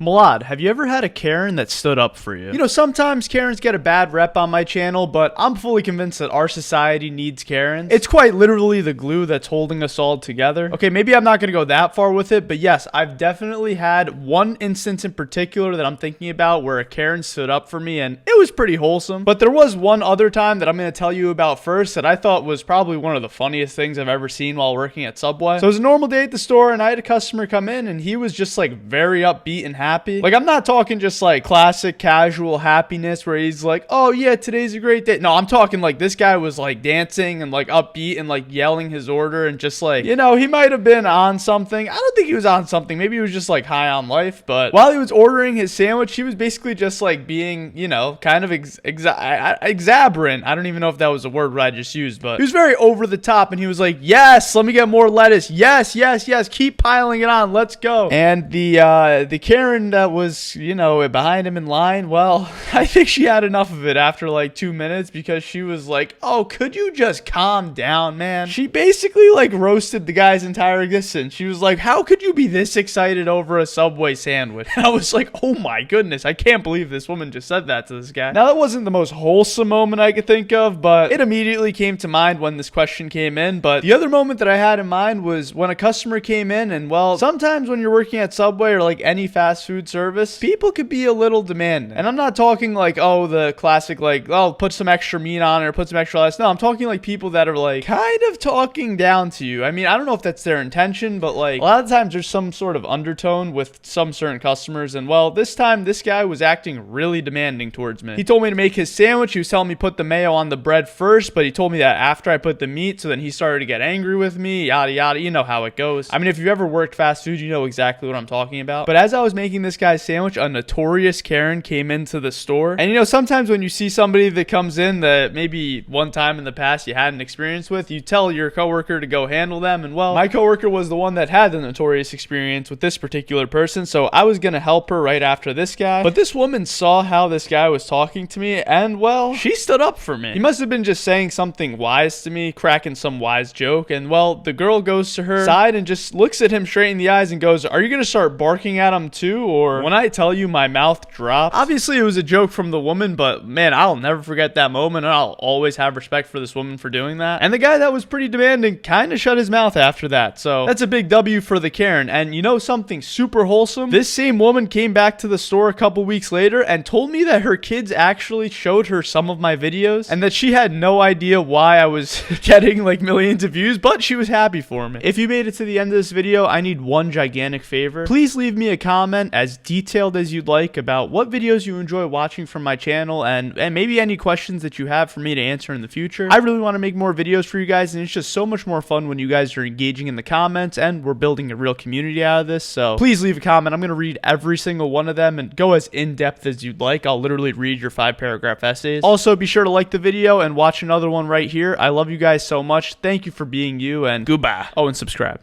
Malad, have you ever had a Karen that stood up for you? You know, sometimes Karens get a bad rep on my channel, but I'm fully convinced that our society needs Karens. It's quite literally the glue that's holding us all together. Okay, maybe I'm not going to go that far with it, but yes, I've definitely had one instance in particular that I'm thinking about where a Karen stood up for me, and it was pretty wholesome. But there was one other time that I'm going to tell you about first that I thought was probably one of the funniest things I've ever seen while working at Subway. So it was a normal day at the store, and I had a customer come in, and he was just like very upbeat and happy. Like, I'm not talking just like classic casual happiness where he's like, oh yeah, today's a great day. No, I'm talking like this guy was like dancing and like upbeat and like yelling his order and just like, you know, he might have been on something. I don't think he was on something. Maybe he was just like high on life. But while he was ordering his sandwich, he was basically just like being, you know, kind of exaberant. I don't even know if that was a word I just used, but he was very over the top, and he was like, yes, let me get more lettuce. Yes, yes, yes. Keep piling it on. Let's go. And the Karen that was, you know, behind him in line, well, I think she had enough of it after like 2 minutes, because she was like, oh, could you just calm down, man? She basically like roasted the guy's entire existence. She was like, how could you be this excited over a Subway sandwich? And I was like, oh my goodness, I can't believe this woman just said that to this guy. Now, that wasn't the most wholesome moment I could think of, but it immediately came to mind when this question came in. But the other moment that I had in mind was when a customer came in, and well, sometimes when you're working at Subway or like any fast food service, people could be a little demanding. And I'm not talking like, oh, the classic like, oh, put some extra meat on it or put some extra lettuce. No, I'm talking like people that are like kind of talking down to you. I mean, I don't know if that's their intention, but like a lot of times there's some sort of undertone with some certain customers. And well, this time this guy was acting really demanding towards me. He told me to make his sandwich. He was telling me put the mayo on the bread first, but he told me that after I put the meat. So then he started to get angry with me, yada yada. You know how it goes. I mean, if you've ever worked fast food, you know exactly what I'm talking about. But as I was making this guy's sandwich, a notorious Karen came into the store. And you know, sometimes when you see somebody that comes in that maybe one time in the past you had an experience with, you tell your coworker to go handle them. And well, my coworker was the one that had the notorious experience with this particular person, so I was gonna help her right after this guy. But this woman saw how this guy was talking to me, and well, she stood up for me. He must have been just saying something wise to me, cracking some wise joke, and well, the girl goes to her side and just looks at him straight in the eyes and goes, are you gonna start barking at him too? Or when I tell you my mouth dropped. Obviously it was a joke from the woman, but man, I'll never forget that moment, and I'll always have respect for this woman for doing that. And the guy that was pretty demanding kind of shut his mouth after that. So that's a big W for the Karen. And you know something super wholesome? This same woman came back to the store a couple weeks later and told me that her kids actually showed her some of my videos, and that she had no idea why I was getting like millions of views, but she was happy for me. If you made it to the end of this video, I need one gigantic favor. Please leave me a comment as detailed as you'd like about what videos you enjoy watching from my channel, and maybe any questions that you have for me to answer in the future. I really want to make more videos for you guys, and it's just so much more fun when you guys are engaging in the comments, and we're building a real community out of this. So please leave a comment. I'm going to read every single one of them and go as in-depth as you'd like. I'll literally read your 5-paragraph essays. Also, be sure to like the video and watch another one right here. I love you guys so much. Thank you for being you, and goodbye. Oh, and subscribe.